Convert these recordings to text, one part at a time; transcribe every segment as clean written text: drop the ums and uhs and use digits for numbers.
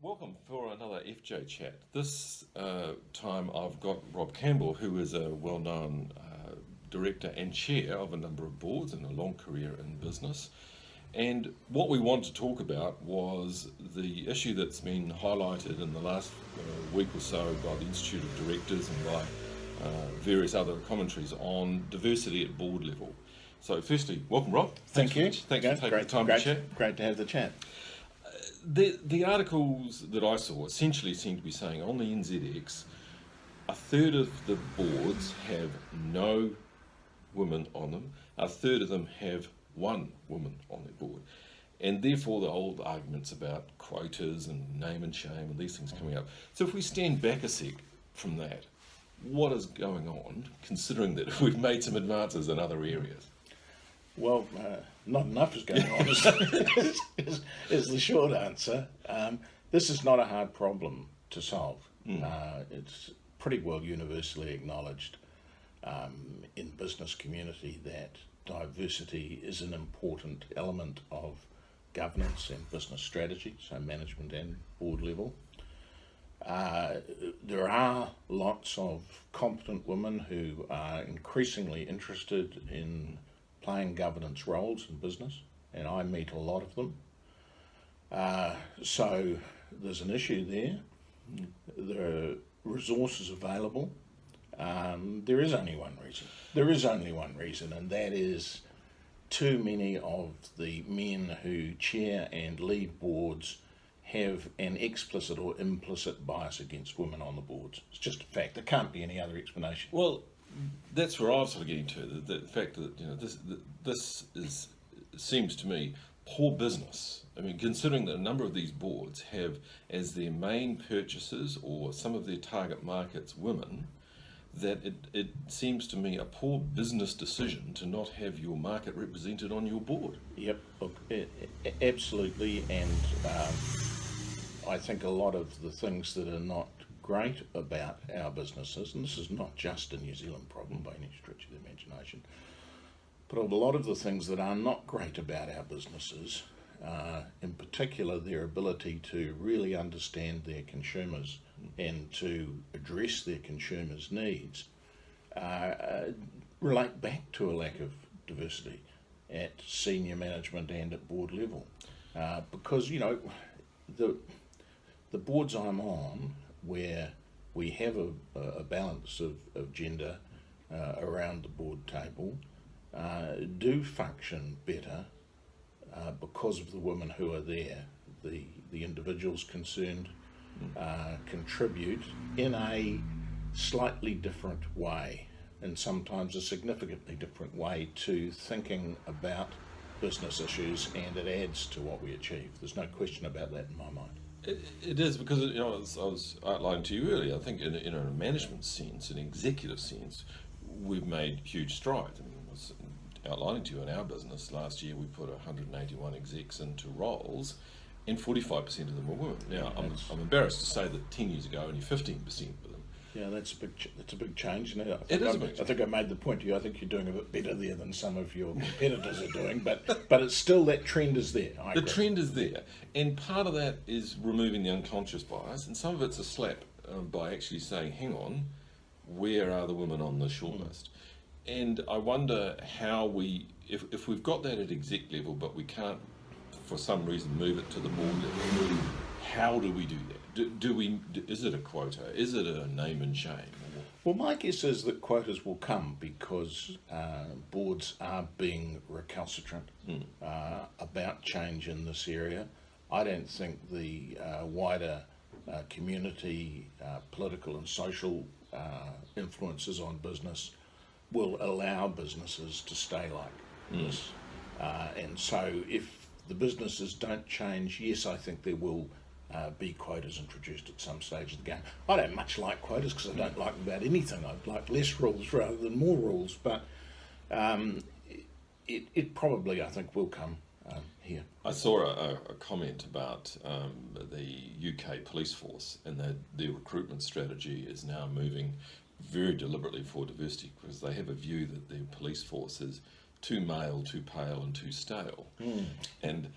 Welcome for another FJchat. This time I've got Rob Campbell, who is a well-known director and chair of a number of boards and a long career in business. And what we want to talk about was the issue that's been highlighted in the last week or so by the Institute of Directors and by various other commentaries on diversity at board level. So firstly, welcome Rob. Thank you. Thanks for taking the time to chat. Great to have the chat. The articles that I saw essentially seem to be saying on the NZX, a third of the boards have no women on them, a third of them have one woman on their board. And therefore the old arguments about quotas and name and shame and these things coming up. So if we stand back a sec from that, what is going on, considering that we've made some advances in other areas? Well, not enough is going on, is the short answer. This is not a hard problem to solve. It's pretty well universally acknowledged in business community that diversity is an important element of governance and business strategy, so management and board level. There are lots of competent women who are increasingly interested in playing governance roles in business, and I meet a lot of them. So there's an issue there. There are resources available. There is only one reason. And that is too many of the men who chair and lead boards have an explicit or implicit bias against women on the boards. It's just a fact. There can't be any other explanation. Well, that's where I was sort of getting to, the fact that this seems to me poor business. I mean, considering that a number of these boards have as their main purchasers or some of their target markets women, that it seems to me a poor business decision to not have your market represented on your board. Yep, look, absolutely, and I think a lot of the things that are not great about our businesses, and this is not just a New Zealand problem by any stretch of the imagination, but a lot of the things that are not great about our businesses, in particular their ability to really understand their consumers and to address their consumers' needs, relate back to a lack of diversity at senior management and at board level. Because, the boards I'm on, where we have a balance of gender around the board table, do function better because of the women who are there. The individuals concerned contribute in a slightly different way, and sometimes a significantly different way, to thinking about business issues, and it adds to what we achieve. There's no question about that in my mind. It is, because I was outlining to you earlier, I think in a management sense, an executive sense, we've made huge strides. I mean, I was outlining to you in our business, last year we put 181 execs into roles, and 45% of them were women. Now, I'm embarrassed to say that 10 years ago only 15% were them. Yeah, that's a big change. It is a big change. I think I made the point to you. I think you're doing a bit better there than some of your competitors are doing, but it's still, that trend is there. The trend is there, and part of that is removing the unconscious bias, and some of it's a slap by actually saying, hang on, where are the women on the shortlist? And I wonder how if we've got that at exec level, but we can't, for some reason, move it to the board level, how do we do that? Is it a quota? Is it a name and shame? Well, my guess is that quotas will come because boards are being recalcitrant about change in this area. I don't think the wider community, political and social influences on business will allow businesses to stay like this. And so if the businesses don't change, yes, I think there will be quotas introduced at some stage of the game. I don't much like quotas because I don't like them about anything. I'd like less rules rather than more rules, but it probably, I think, will come here. I saw a comment about the UK police force, and that their recruitment strategy is now moving very deliberately for diversity, because they have a view that their police force is too male, too pale and too stale. And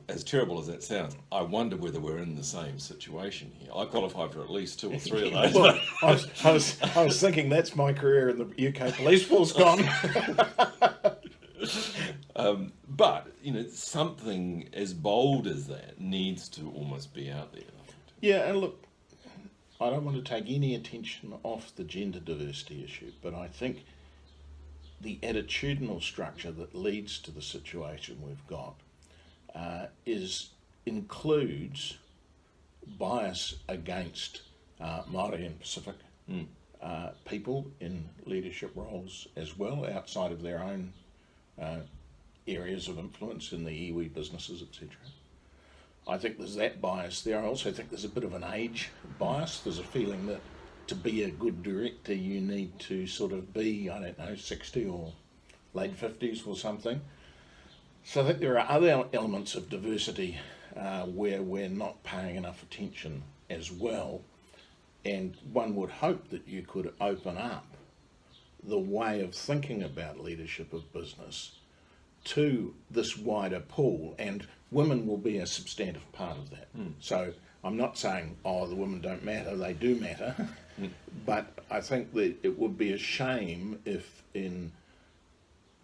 as terrible as that sounds, I wonder whether we're in the same situation here. I qualify for at least 2 or 3 of those. Well, I was thinking that's my career in the UK police force gone. But, something as bold as that needs to almost be out there. Yeah, and look, I don't want to take any attention off the gender diversity issue, but I think the attitudinal structure that leads to the situation we've got includes bias against Māori and Pacific people in leadership roles as well, outside of their own areas of influence in the iwi businesses, etc. I think there's that bias there. I also think there's a bit of an age bias. There's a feeling that to be a good director you need to sort of be, 60 or late 50s or something. So I think there are other elements of diversity where we're not paying enough attention as well. And one would hope that you could open up the way of thinking about leadership of business to this wider pool, and women will be a substantive part of that. So I'm not saying, the women don't matter, they do matter, but I think that it would be a shame if in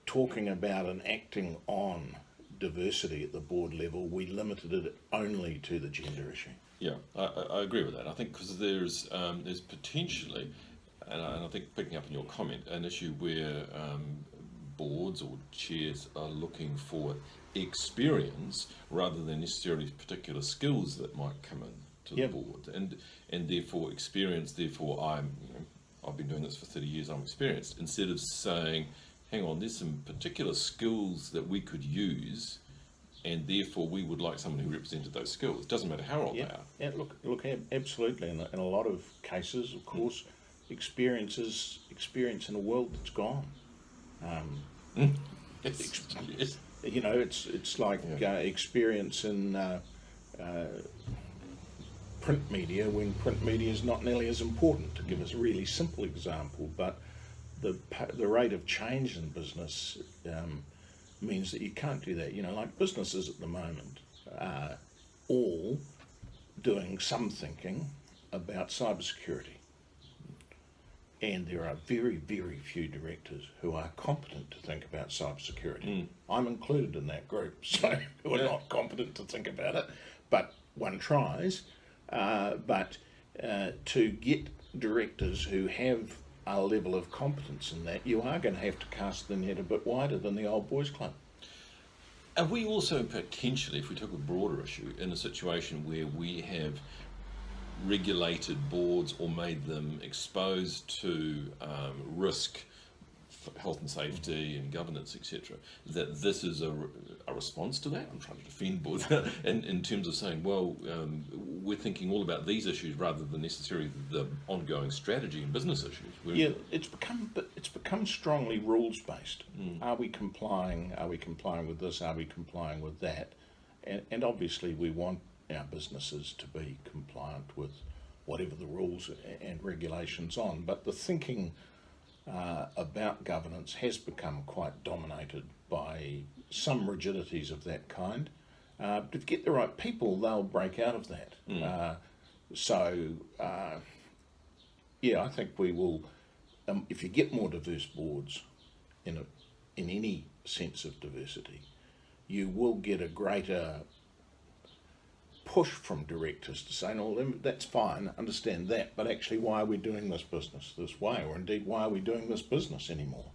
talking about and acting on diversity at the board level, we limited it only to the gender issue. Yeah, I agree with that. I think because there's potentially, and I think picking up on your comment, an issue where boards or chairs are looking for experience rather than necessarily particular skills that might come into the board, and therefore experience. Therefore, I've been doing this for 30 years. I'm experienced. Instead of saying, hang on, there's some particular skills that we could use, and therefore we would like someone who represented those skills. It doesn't matter how old they are. Yeah, look, absolutely. In a lot of cases, of course, experience in a world that's gone. Yes. It's like experience in print media, when print media is not nearly as important. To give us a really simple example, but the rate of change in business means that you can't do that. Like businesses at the moment are all doing some thinking about cybersecurity. And there are very, very few directors who are competent to think about cybersecurity. I'm included in that group, so who are not competent to think about it, but one tries. But to get directors who have a level of competence in that, you are going to have to cast the net a bit wider than the old boys club. Are we also potentially, if we took a broader issue, in a situation where we have regulated boards or made them exposed to risk, health and safety and governance, etc., that this is a response to that? I'm trying to defend boards in terms of saying, we're thinking all about these issues rather than necessarily the ongoing strategy and business issues. It's become strongly rules based. Are we complying? Are we complying with this? Are we complying with that? And obviously we want our businesses to be compliant with whatever the rules and regulations on, but the thinking about governance has become quite dominated by some rigidities of that kind. But if you get the right people, they'll break out of that. I think we will, if you get more diverse boards in any sense of diversity, you will get a greater push from directors to say, no, that's fine, understand that, but actually why are we doing this business this way, or indeed why are we doing this business anymore?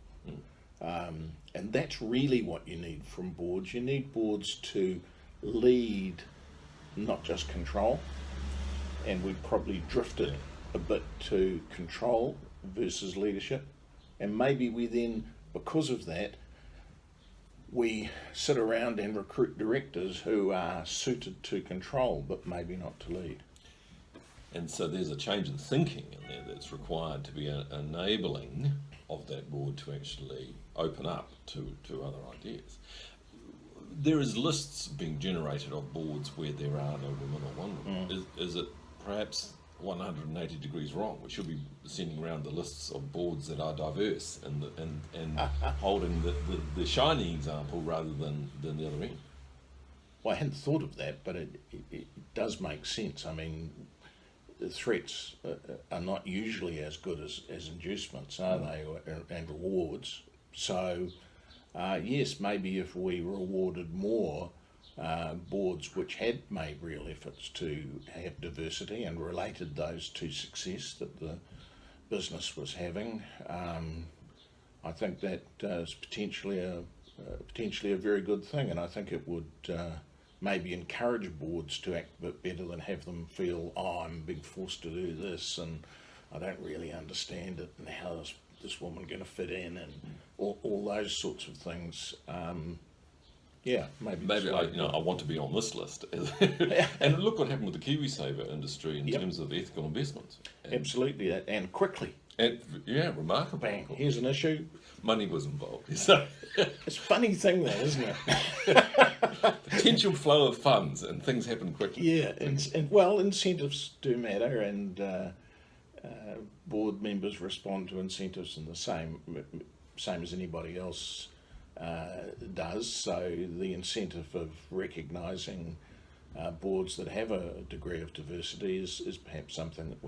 And that's really what you need from boards. You need boards to lead, not just control, and we've probably drifted a bit to control versus leadership, and maybe we then, because of that, we sit around and recruit directors who are suited to control, but maybe not to lead. And so there's a change in thinking in there that's required to be enabling of that board to actually open up to other ideas. There is lists being generated of boards where there are no women or one woman. Is it perhaps 180 degrees wrong? We should be sending around the lists of boards that are diverse and holding the shining example rather than the other end. Well, I hadn't thought of that, but it does make sense. I mean, the threats are not usually as good as inducements, are they, and rewards? So, yes, maybe if we rewarded more boards which had made real efforts to have diversity and related those to success that the business was having, I think that is potentially a very good thing, and I think it would maybe encourage boards to act a bit better than have them feel, oh, I'm being forced to do this and I don't really understand it, and how is this woman going to fit in, and all those sorts of things. Yeah, maybe I want to be on this list. And look what happened with the KiwiSaver industry in terms of ethical investments. Absolutely, and quickly. And yeah, remarkable. Bang, here's an issue. Money was involved. So it's a funny thing, though, isn't it? Potential flow of funds, and things happen quickly. Yeah, and well, incentives do matter, and board members respond to incentives in the same as anybody else does. So the incentive of recognising boards that have a degree of diversity is perhaps something that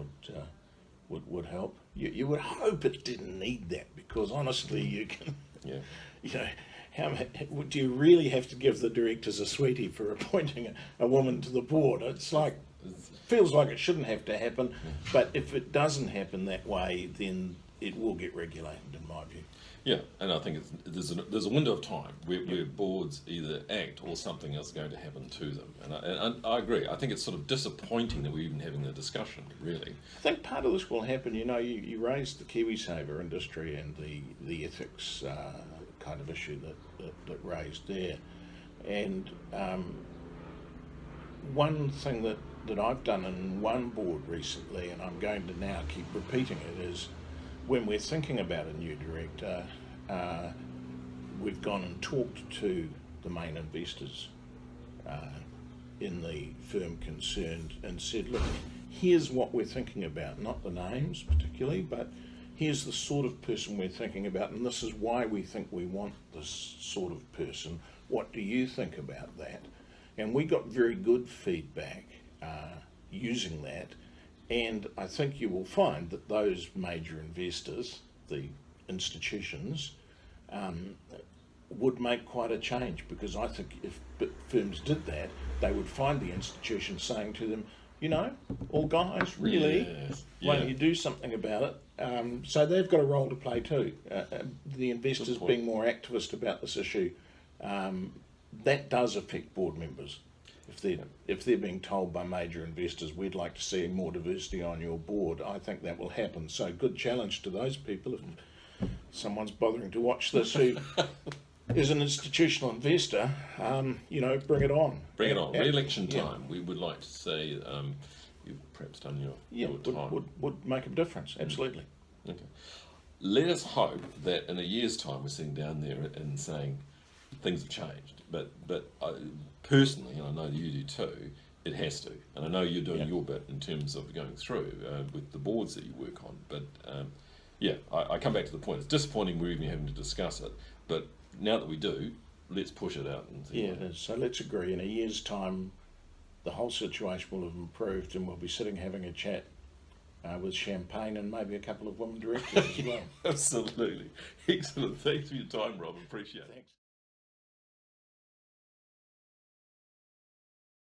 would help. You would hope it didn't need that, because honestly, you can, do you really have to give the directors a sweetie for appointing a woman to the board? It's like, feels like it shouldn't have to happen, but if it doesn't happen that way, then it will get regulated, in my view. Yeah, and I think there's a window of time where boards either act or something else is going to happen to them. And I agree. I think it's sort of disappointing that we're even having the discussion, really. I think part of this will happen. You raised the KiwiSaver industry and the ethics kind of issue that raised there. And one thing that I've done in one board recently, and I'm going to now keep repeating it, is when we're thinking about a new director, we've gone and talked to the main investors in the firm concerned and said, look, here's what we're thinking about, not the names particularly, but here's the sort of person we're thinking about, and this is why we think we want this sort of person. What do you think about that? And we got very good feedback using that. And I think you will find that those major investors, the institutions, would make quite a change, because I think if firms did that, they would find the institution saying to them, all guys, really, why don't you do something about it? So they've got a role to play too. The investors being more activist about this issue, that does affect board members. If they're being told by major investors, we'd like to see more diversity on your board, I think that will happen. So good challenge to those people. If someone's bothering to watch this who is an institutional investor, bring it on. Bring it on. Re-election time, we would like to say you've perhaps done your time. Would make a difference, absolutely. Okay. Let us hope that in a year's time we're sitting down there and saying things have changed. But personally, and I know you do too, it has to. And I know you're doing your bit in terms of going through with the boards that you work on. But I come back to the point. It's disappointing we're even having to discuss it. But now that we do, let's push it out. And see it is. So let's agree. In a year's time, the whole situation will have improved, and we'll be sitting having a chat with champagne and maybe a couple of women directors as well. Absolutely. Excellent. Thanks for your time, Rob. Appreciate it. Thanks.